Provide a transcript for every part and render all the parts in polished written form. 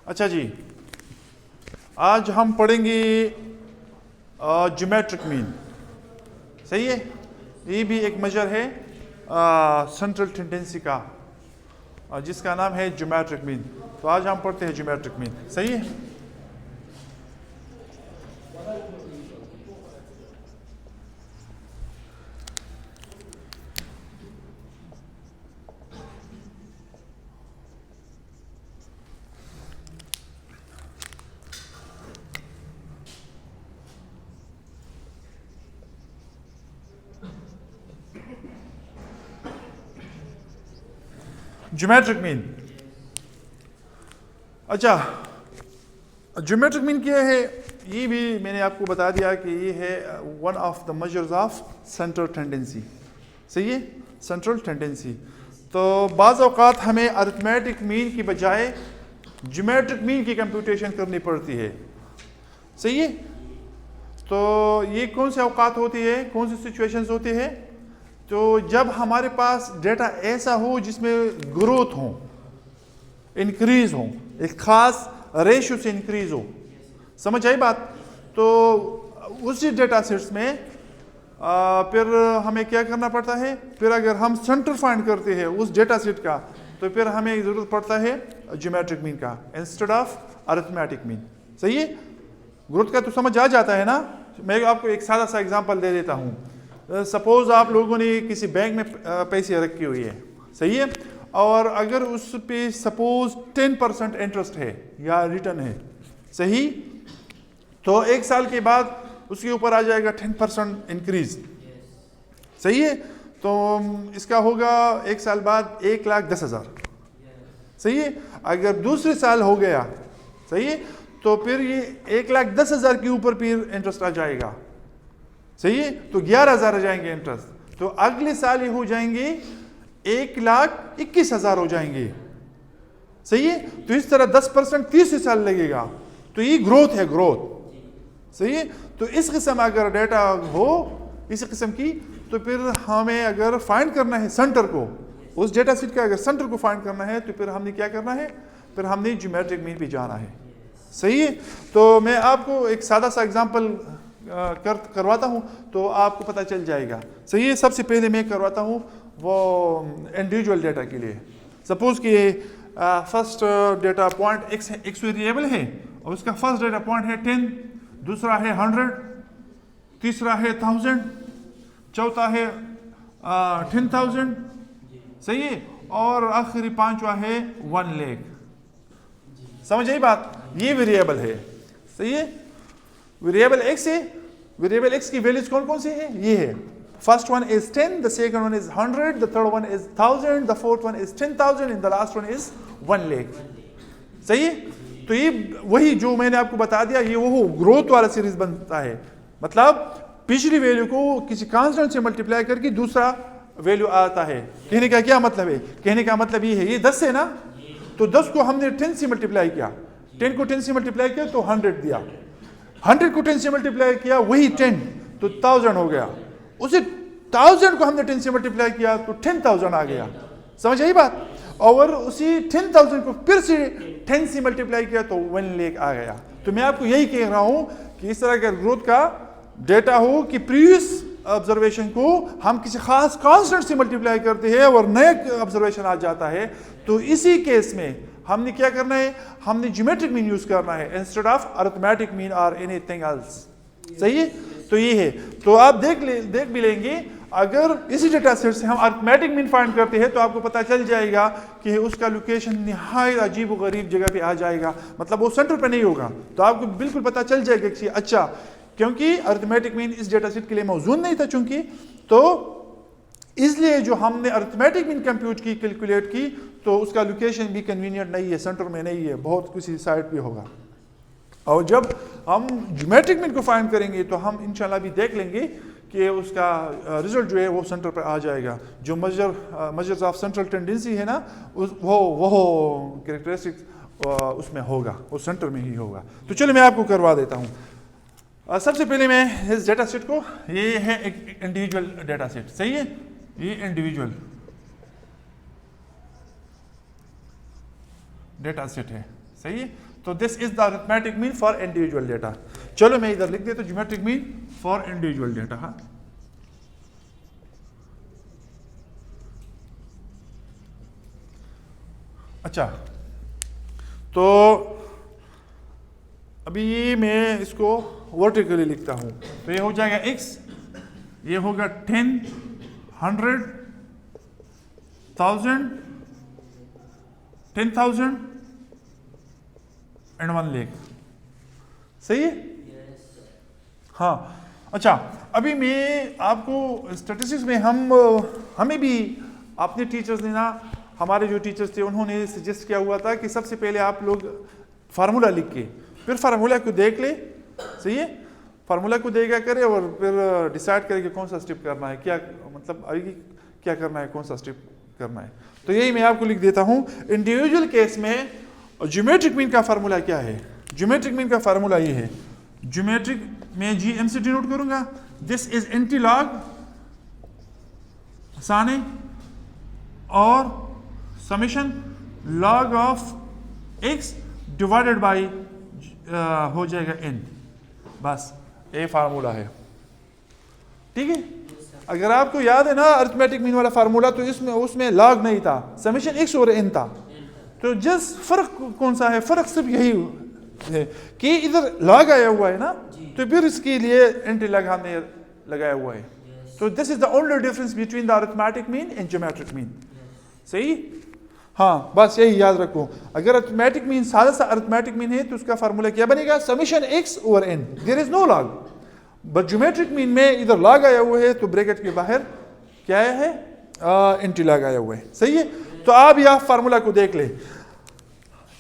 अच्छा जी, आज हम पढ़ेंगे ज्योमेट्रिक मीन। सही है, ये भी एक मेजर है सेंट्रल टेंडेंसी का, जिसका नाम है ज्योमेट्रिक मीन। तो आज हम पढ़ते हैं ज्योमेट्रिक मीन। सही है। Geometric mean. अच्छा, ज्योमेट्रिक मीन क्या है, ये भी मैंने आपको बता दिया कि ये है one of the measures of central tendency. सही है, सेंट्रल टेंडेंसी। तो बाज़ औक़ात हमें अरिथमेटिक मीन की बजाय ज्योमेट्रिक मीन की कंप्यूटेशन करनी पड़ती है। सही है। तो ये कौन से औक़ात होती है, कौन सी सिचुएशंस होती है? तो जब हमारे पास डेटा ऐसा हो जिसमें ग्रोथ हो, इंक्रीज हो, एक खास रेशियो से इंक्रीज हो। समझ आई बात? तो उसी डेटा सेट्स में फिर हमें क्या करना पड़ता है? फिर अगर हम सेंटर फाइंड करते हैं उस डेटा सेट का, तो फिर हमें ज़रूरत पड़ता है ज्योमेट्रिक मीन का इंस्टेड ऑफ अरिथमेटिक मीन। सही है। ग्रोथ का तो समझ आ जाता है ना। मैं आपको एक सादा सा एग्जांपल दे देता हूँ। सपोज आप लोगों ने किसी बैंक में पैसे रखी हुई है। सही है। और अगर उस पे सपोज 10% इंटरेस्ट है या रिटर्न है, सही, तो एक साल के बाद उसके ऊपर आ जाएगा 10% इंक्रीज। सही है। तो इसका होगा एक साल बाद 1,10,000। सही है। अगर दूसरे साल हो गया, सही है, तो फिर ये 1,10,000 के ऊपर फिर इंटरेस्ट आ जाएगा। सही है। तो 11,000 आ जाएंगे इंटरेस्ट। तो अगले साल ये हो जाएंगे 1,21,000 हो जाएंगे। सही है। तो इस तरह 10% तीसरे साल लगेगा। तो ये ग्रोथ है, ग्रोथ। सही है। तो इस किस्म अगर डेटा हो इस किस्म की, तो फिर हमें अगर फाइंड करना है सेंटर को, उस डेटा सेट का अगर सेंटर को फाइंड करना है, तो फिर हमने क्या करना है? फिर हमने ज्योमेट्रिक मीन पे जाना है। सही है। तो मैं आपको एक सादा सा एग्जांपल करवाता हूँ तो आपको पता चल जाएगा। सही है। सबसे पहले मैं करवाता हूँ वो इंडिविजुअल डेटा के लिए। सपोज कि first data point x variable है और उसका फर्स्ट डेटा पॉइंट है 10, दूसरा है 100, तीसरा है 1000, चौथा है 10,000। सही है। और आखिरी पांचवा है 1 लाख। समझ आई बात? ये वेरिएबल है। सही है। वेरिएबल एक्स है। वेरिएबल एक्स की वैल्यूज कौन कौन सी है? ये है। First one is 10, the second one is 100, the third one is 1000, the fourth one is 10,000 and the last one is 1 lakh. सही है। तो ये वही जो मैंने आपको बता दिया, ये वो ग्रोथ वाला सीरीज बनता है। मतलब पिछली वैल्यू को किसी कांस्टेंट से मल्टीप्लाई करके दूसरा वैल्यू आता है। कहने का क्या मतलब है? कहने का मतलब ये है, ये 10 है ना, तो 10 को हमने 10 से मल्टीप्लाई किया, 10 को 10 से मल्टीप्लाई किया तो 100 दिया, 100 को 10 से मल्टीप्लाई किया वही 10 तो 1000 हो गया, उसे 1000 को हमने 10 से मल्टीप्लाई किया तो 10,000 आ गया। समझ आई बात? और उसी 10,000 को फिर से 10 से मल्टीप्लाई किया तो 1 लाख आ गया। तो मैं आपको यही कह रहा हूं कि इस तरह का ग्रोथ का डेटा हो कि प्रीवियस ऑब्जर्वेशन को हम किसी खास कांस्टेंट से मल्टीप्लाई करते हैं और नया ऑब्जर्वेशन आ जाता है, तो इसी केस में हमने क्या करना है? हमने ज्योमेट्रिक मीन यूज करना है इंस्टेड ऑफ अरिथमेटिक मीन और एनीथिंग एल्स। सही है। तो ये है। तो आप देख भी लेंगे, अगर इसी डेटा सेट से हम अरिथमेटिक मीन फाइंड करते हैं तो आपको पता चल जाएगा कि उसका लोकेशन निहायत अजीब व गरीब जगह पे आ जाएगा। मतलब वो सेंटर पे नहीं होगा। तो आपको बिल्कुल पता चल जाएगा कि अच्छा, क्योंकि अरिथमेटिक मीन इस डेटा सेट के लिए मौजूद नहीं था, चूंकि तो इसलिए जो हमने अरिथमेटिक मीन कंप्यूट की, कैलकुलेट की, तो उसका लोकेशन भी कन्वीनियंट नहीं है, सेंटर में नहीं है, बहुत किसी साइड पे होगा। और जब हम ज्योमेट्रिक मीन को फाइंड करेंगे तो हम इंशाल्लाह भी देख लेंगे कि उसका रिजल्ट जो है वो सेंटर पर आ जाएगा। जो मेजर्स ऑफ सेंट्रल टेंडेंसी है ना, वो कैरेक्टरिस्टिक्स उसमें होगा, वो सेंटर में ही होगा। तो चलिए मैं आपको करवा देता हूँ। सबसे पहले मैं इस डेटा सेट को, ये है एक इंडिविजुअल डेटा सेट। सही है। ये इंडिविजुअल डेटा सेट है। सही है। तो this is the arithmetic mean for individual data. चलो मैं इधर लिख देता हूं geometric mean for individual data. हाँ, अच्छा, तो अभी ये मैं इसको वर्टिकली लिखता हूं, तो ये हो जाएगा x, ये होगा 10, 100, 1000, 10,000 एंड 1 लाख। सही है? हाँ, अच्छा, अभी मैं आपको स्टैटिस्टिक्स में हमें भी अपने टीचर्स ने ना, हमारे जो टीचर्स थे उन्होंने सजेस्ट किया हुआ था कि सबसे पहले आप लोग फार्मूला लिख के फिर फार्मूला को देख ले। सही है? फार्मूला को देखा करे और फिर डिसाइड करे कि कौन सा स्टेप करना है, क्या मतलब अभी क्या करना है, कौन सा स्टेप करना है। तो यही मैं आपको लिख देता हूं। इंडिविजुअल केस में ज्योमेट्रिक मीन का फार्मूला क्या है? ज्योमेट्रिक मीन का फार्मूला ये है, ज्योमेट्रिक में GM से डिनोट करूंगा, दिस इज एंटीलॉग, आसान है, और summation log of x divided by हो जाएगा n। बस ये फार्मूला है, ठीक है? अगर आपको याद है ना अरिथमेटिक मीन वाला फार्मूला, तो उसमें लॉग नहीं था, समेशन x और n था। तो जस्ट फर्क कौन सा है? फर्क सिर्फ यही है कि इधर लॉग आया हुआ है ना, तो फिर इसके लिए एंटीलॉग हमने लगाया हुआ है। तो this is the only difference between the arithmetic mean and geometric mean. सही? हाँ, बस यही याद रखो। अगर अरिथमेटिक मीन सादा सा अरिथमेटिक मीन है तो उसका फार्मूला क्या बनेगा? Summation x over n, there is no log. But geometric mean में इधर लॉग आया हुआ है, तो ब्रैकेट के बाहर क्या है? एंटीलॉग आया हुआ है। सही है? तो आप यह फार्मूला को देख ले,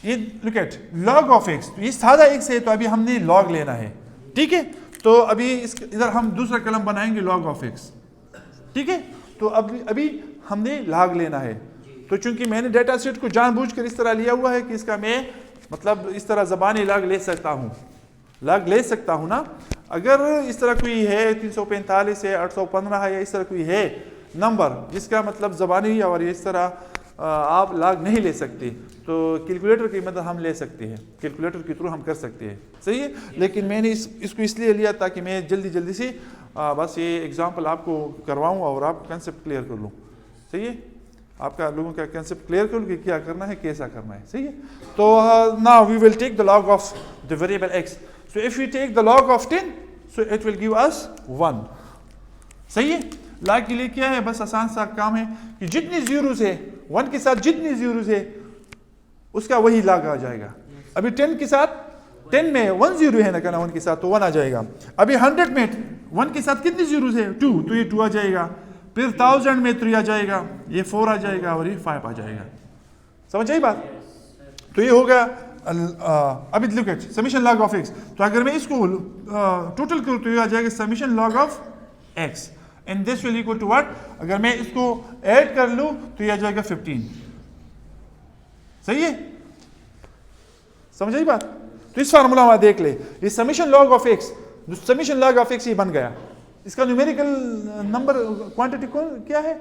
ये look at log of x, तो ये सादा x है, तो अभी हमने लॉग लेना है, ठीक है? तो अभी इधर हम दूसरा कलम बनाएंगे लॉग ऑफ x, ठीक है? तो अभी हमने लॉग लेना है। तो चूंकि मैंने डेटा सेट को जानबूझकर इस तरह लिया हुआ है कि इसका मैं मतलब इस तरह ज़बानी लॉग ले सकता हूँ, लॉग ले सकता हूँ ना। अगर इस तरह कोई है 345 है, 815 है, या इस तरह कोई है नंबर जिसका मतलब ज़बानी और इस तरह आप लॉग नहीं ले सकते, तो कैलकुलेटर की मदद हम ले सकते हैं, कैलकुलेटर के थ्रू हम कर सकते हैं। सही है? लेकिन मैंने इसको इसलिए लिया ताकि मैं जल्दी से बस ये एग्जांपल आपको करवाऊं और आप कंसेप्ट क्लियर कर लूँ। सही है? आपका लोगों का कंसेप्ट क्लियर कर लूँ कि क्या करना है, कैसा करना है। सही है? तो now we will take the log of the variable x। So if we take the log of 10, so it will give us 1। सही है? लॉग के लिए क्या है? बस आसान सा काम है कि जितनी जीरोस है 1 के साथ, जितनी जीरोस है उसका वही लॉग आ जाएगा। अभी 10 के साथ, 10 में 1 जीरो है ना कहना 1 के साथ, तो 1 आ जाएगा। अभी 100 में 1 के साथ कितनी जीरोस है? 2, तो ये 2 आ जाएगा। फिर 1000 में 3 आ जाएगा, ये 4 आ जाएगा और ये 5 आ जाएगा। समझ आई बात? तो ये होगा अभी look at summation log of x। तो अगर मैं इसको टोटल करूँ तो ये आ जाएगा summation log of x and this will equal to what? अगर मैं इसको ऐड कर लूँ तो ये आ जाएगा 15। सही है? समझ आई बात? तो इस फार्मूला में देख ले, ये summation log of x, summation log of x ये बन गया। इसका न्यूमेरिकल नंबर क्वांटिटी क्या है?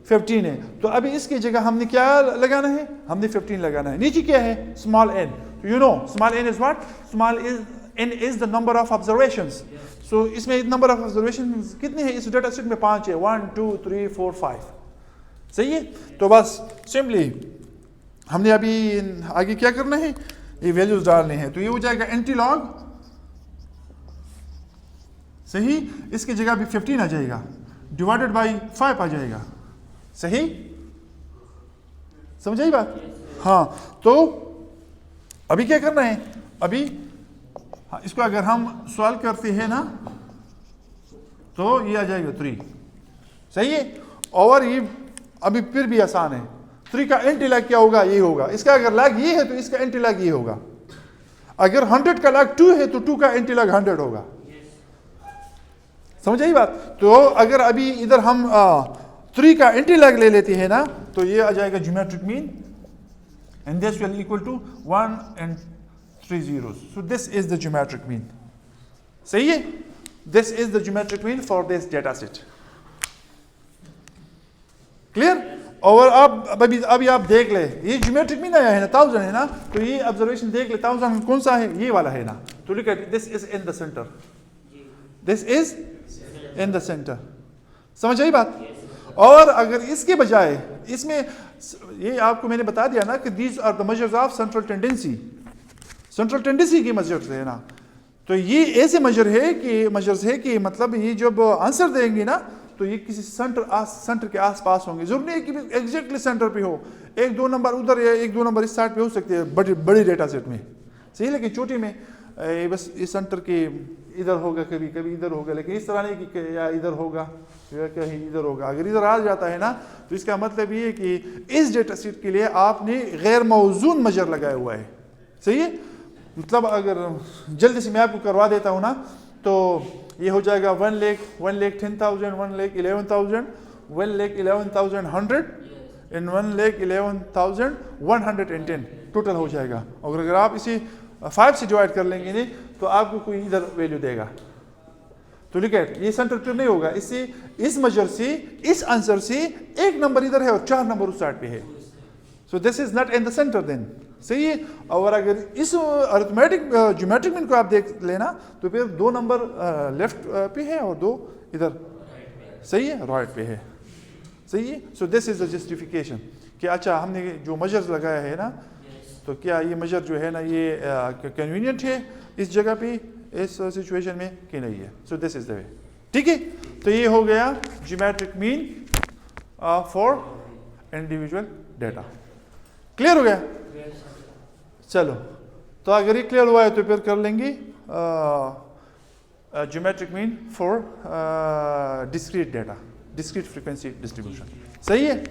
15 है। तो अभी इसकी जगह हमने क्या लगाना है? हमने 15 लगाना है। नीचे क्या है? Small n। तो you know small n is what? Small n is the number of observations. So इसमें नंबर ऑफ ऑब्जर्वेशंस कितने हैं? इस डेटा सेट में 5 है, 1 2 3 4 5। सही है? तो बस सिंपली हमने अभी आगे क्या करना है? ये वैल्यूज डालने हैं। तो ये हो जाएगा एंटीलॉग, सही, इसकी जगह भी 15 आ जाएगा, डिवाइडेड बाई 5 आ जाएगा। सही? समझ आई बात? हाँ, तो अभी क्या करना है? अभी इसको अगर हम सॉल्व करते हैं ना तो ये आ जाएगा 3। सही है? और ये अभी फिर भी आसान है। 3 का एंटीलॉग क्या होगा? ये होगा। इसका अगर लॉग ये है तो इसका एंटीलॉग ये होगा। अगर 100 का लॉग 2 है तो 2 का एंटीलॉग 100 होगा। समझ आई बात? तो अगर अभी इधर हम 3 का एंटीलॉग ले लेते हैं ना तो ये आ जाएगा geometric mean and this will equal to 1 and 3 zeros. So this is the geometric mean. सही है? This is the geometric mean for this data set. Clear? और अब अभी आप देख ले, ये ज्योमेट्रिक मीन आया है ना 1000 है ना, तो ये ऑब्जर्वेशन देख ले 1000 कौन सा है, ये वाला है ना, तो look at this is in the centre, this is in the centre, समझ आई बात। और अगर इसके बजाय इसमें ये आपको मैंने बता दिया ना कि these are the measures of central tendency, central tendency की मेजर्स है ना, तो ये ऐसे मेजर्स है कि मतलब ये जब आंसर देंगे ना तो ये किसी सेंटर के आसपास होंगे, जरूरी नहीं कि एग्जैक्टली सेंटर पे हो, 1-2 नंबर उधर या 1-2 नंबर इस साइड पे हो सकते हैं बड़ी डेटा सेट में, सही, लेकिन छोटी में बस इस सेंटर के इधर होगा, कभी कभी इधर होगा, लेकिन इस तरह नहीं कि या इधर होगा या कहीं इधर होगा। अगर इधर आ जाता है ना तो इसका मतलब ये है कि इस डेटा सेट के लिए आपने गैर मौजून मेजर लगाया हुआ है, सही है। मतलब अगर जल्दी से मैं आपको करवा देता हूँ ना तो ये हो जाएगा 1,10,000, 1,11,000, 1,11,100 एंड 1,11,110 टोटल हो जाएगा। और अगर आप इसे 5 से डिवाइड कर लेंगे नहीं तो आपको कोई इधर वैल्यू देगा, तो लुक एट ये सेंटर पे नहीं होगा, इससे इस मेजर से इस आंसर से 1 नंबर इधर है और 4 नंबर उस साइड पे है, so this is not in the centre then, सही है। और अगर इस अरिथमेटिक ज्योमेट्रिक मीन को आप देख लेना तो फिर 2 नंबर लेफ्ट पे है और 2 इधर, सही है, राइट पे है, सही है। So this is the justification कि अच्छा हमने जो मेजर्स लगाया है ना तो क्या ये मेजर जो है ना ये कन्वीनियंट है इस जगह पे इस सिचुएशन में कि नहीं है, so this is the way, ठीक है। तो ये हो गया geometric mean for individual data, clear हो गया। चलो तो अगर ये क्लियर हुआ है तो फिर कर लेंगे geometric mean for discrete data, discrete frequency distribution, सही है।